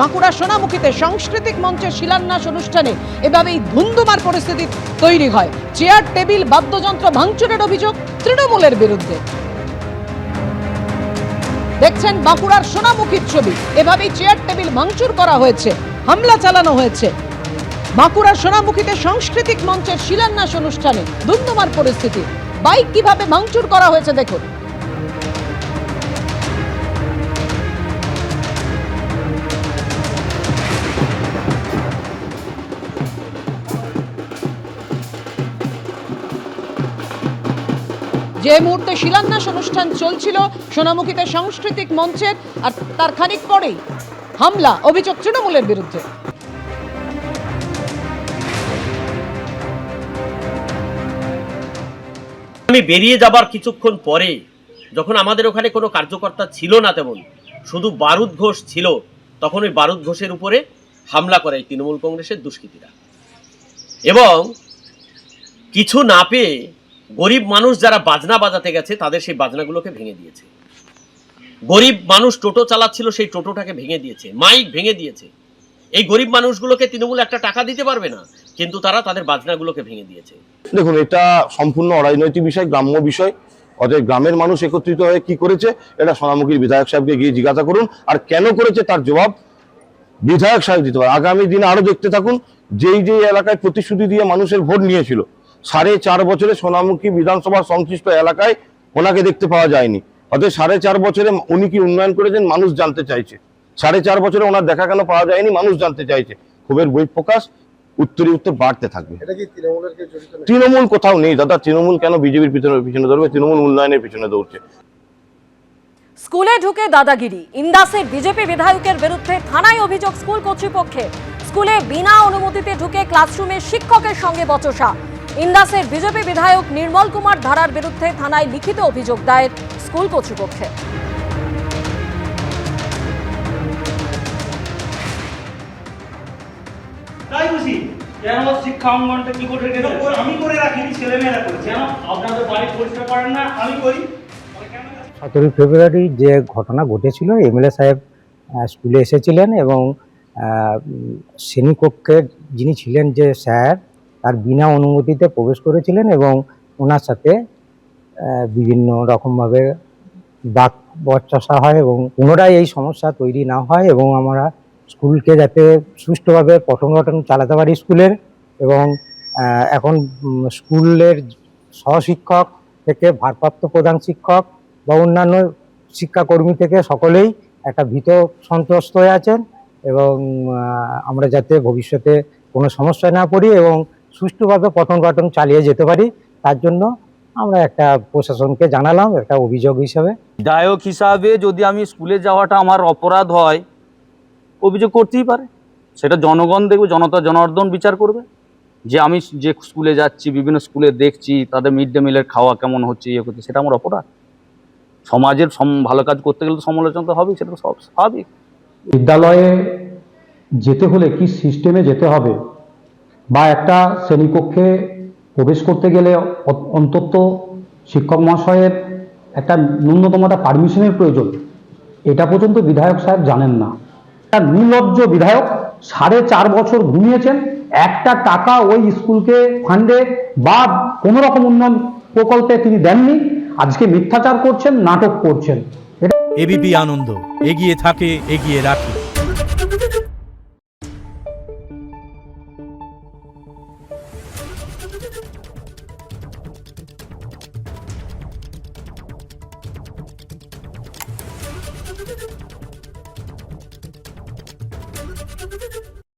বাঁকুড়া সোনামুখীতে সাংস্কৃতিক মঞ্চের শিলান্যাস অনুষ্ঠানে এভাবেই ধুন্ধুমার পরিস্থিতি তৈরি হয়। চেয়ার টেবিল বাদ্যযন্ত্র ভাঙচুরের অভিযোগ তৃণমূলের বিরুদ্ধে। দেখছেন বাঁকুড়ার সোনামুখীর ছবি। এভাবেই চেয়ার টেবিল ভাঙচুর করা হয়েছে, হামলা চালানো হয়েছে। বাঁকুড়ার সোনামুখীতে সাংস্কৃতিক মঞ্চের শিলান্যাস অনুষ্ঠানে ধুন্ধুমার পরিস্থিতি। বাইক কিভাবে ভাঙচুর করা হয়েছে দেখুন। যে মুহূর্তে শিলান্যাস অনুষ্ঠান চলছিল সোনামুখীতে সাংস্কৃতিক মঞ্চের, আর তার খানিক পরেই হামলা, অভিযোগ তৃণমূলের বিরুদ্ধে। আমি বেরিয়ে যাবার কিছুক্ষণ পরে যখন আমাদের ওখানে কোনো কার্যকর্তা ছিল না, তেমন শুধু বারুদ ঘোষ ছিল, তখন ওই বারুদ ঘোষের উপরে হামলা করে তৃণমূল কংগ্রেসের দুষ্কৃতীরা। এবং কিছু না পেয়ে গরিব মানুষ যারা বাজনা বাজাতে গেছে তাদের সেই বাজনাগুলোকে ভেঙে দিয়েছে। গরিব মানুষ টোটো চালাচ্ছিল, সেই টোটোটাকে ভেঙে দিয়েছে, মাইক ভেঙে দিয়েছে। এই গরিব মানুষগুলোকে তৃণমূল একটা টাকা দিতে পারবে না, কিন্তু তারা তাদের বাজনাগুলোকে ভেঙে দিয়েছে। দেখুন, এটা সম্পূর্ণ অরাজনৈতিক বিষয়, গ্রাম্য বিষয়। অতএব গ্রামের মানুষ একত্রিত হয়ে কি করেছে এটা সোনামুখীর বিধায়ক সাহেবকে গিয়ে জিজ্ঞাসা করুন, আর কেন করেছে তার জবাব বিধায়ক সাহেব দিতে পারে। আগামী দিনে আরো দেখতে থাকুন, যেই এলাকায় প্রতিশ্রুতি দিয়ে মানুষের ভোট নিয়েছিল, 4.5 বছরে সোনামুখী বিধানসভার সংশ্লিষ্ট এলাকায় ওনাকে দেখতে পাওয়া যায়নি। অতএব 4.5 বছরে উনি কি উন্নয়ন করেছেন মানুষ জানতে চাইছে। 4.5 বছরে ওনার দেখা কেন পাওয়া যায়নি মানুষ জানতে চাইছে। ক্ষোভের বহিঃপ্রকাশ উত্তরে উত্তর বাড়তে থাকবে। তৃণমূল কোথাও নেই দাদা। তৃণমূল কেন বিজেপির পিছনে ধরবে? তৃণমূল উন্নয়নের পিছনে দৌড়ছে। স্কুলে ঢুকে দাদাগিরি, ইন্দাসের বিজেপি বিধায়কের বিরুদ্ধে থানায় অভিযোগ স্কুল কর্তৃপক্ষের। স্কুলে বিনা অনুমতিতে ঢুকে ক্লাসরুমে শিক্ষকের সঙ্গে বচসা। ইন্দাসের বিজেপি বিধায়ক নির্মল কুমার ধারার বিরুদ্ধে থানায় লিখিত অভিযোগ দায়ের স্কুল কর্তৃপক্ষের। কেন শিক্ষা অঙ্গনটা কি করে রেখেছেন? আমি করে রাখিনি, ছেলেমেয়েরা করেছে। কেন আপনাদের বাড়ি পরিষ্কার করেন না? আমি করি। 17 ফেব্রুয়ারি যে ঘটনা ঘটেছিল, এমএলএ সাহেব স্কুলে এসেছিলেন এবং শ্রেণীকক্ষের যিনি ছিলেন যে স্যার, তার বিনা অনুমতিতে প্রবেশ করেছিলেন এবং ওনার সাথে বিভিন্ন রকমভাবে বাক বচসা হয় এবং পুনরায় এই সমস্যা তৈরি না হয় এবং আমরা স্কুলকে যাতে সুষ্ঠুভাবে পঠন পাঠন চালাতে পারি স্কুলের। এবং এখন স্কুলের সহশিক্ষক থেকে ভারপ্রাপ্ত প্রধান শিক্ষক বা অন্যান্য শিক্ষাকর্মী থেকে সকলেই একটা ভীত সন্ত্রস্ত হয়ে আছেন এবং আমরা যাতে ভবিষ্যতে কোনো সমস্যায় না পড়ি এবং সুষ্ঠুভাবে পঠন পাঠন চালিয়ে যেতে পারি, তার জন্য আমরা একটা প্রশাসনকে জানালাম একটা অভিযোগ হিসাবে। বিধায়ক হিসাবে যদি আমি স্কুলে যাওয়াটা আমার অপরাধ হয়, অভিযোগ করতেই পারে। সেটা জনগণ দেখবে, জনতা জনার্দন বিচার করবে যে আমি যে স্কুলে যাচ্ছি, বিভিন্ন স্কুলে দেখছি তাদের মিড ডে মিলের খাওয়া কেমন হচ্ছে, ইয়ে করছে, সেটা আমার অপরাধ। সমাজের ভালো কাজ করতে গেলে তো সমালোচনা তো হবেই, সেটা তো সব স্বাভাবিক। বিদ্যালয়ে যেতে হলে কি সিস্টেমে যেতে হবে, বা একটা শ্রেণীকক্ষে প্রবেশ করতে গেলে অন্তত শিক্ষক মহাশয়ের একটা ন্যূনতম একটা পারমিশনের প্রয়োজন, এটা পর্যন্ত বিধায়ক সাহেব জানেন না। একটা নির্লজ্জ বিধায়ক 4.5 বছর ঘুমিয়েছেন, একটা টাকা ওই স্কুলকে ফান্ডে বা কোনো রকম উন্নয়ন প্রকল্পে তিনি দেননি। আজকে মিথ্যাচার করছেন, নাটক করছেন। এবিপি আনন্দ, এগিয়ে থাকে, এগিয়ে রাখে।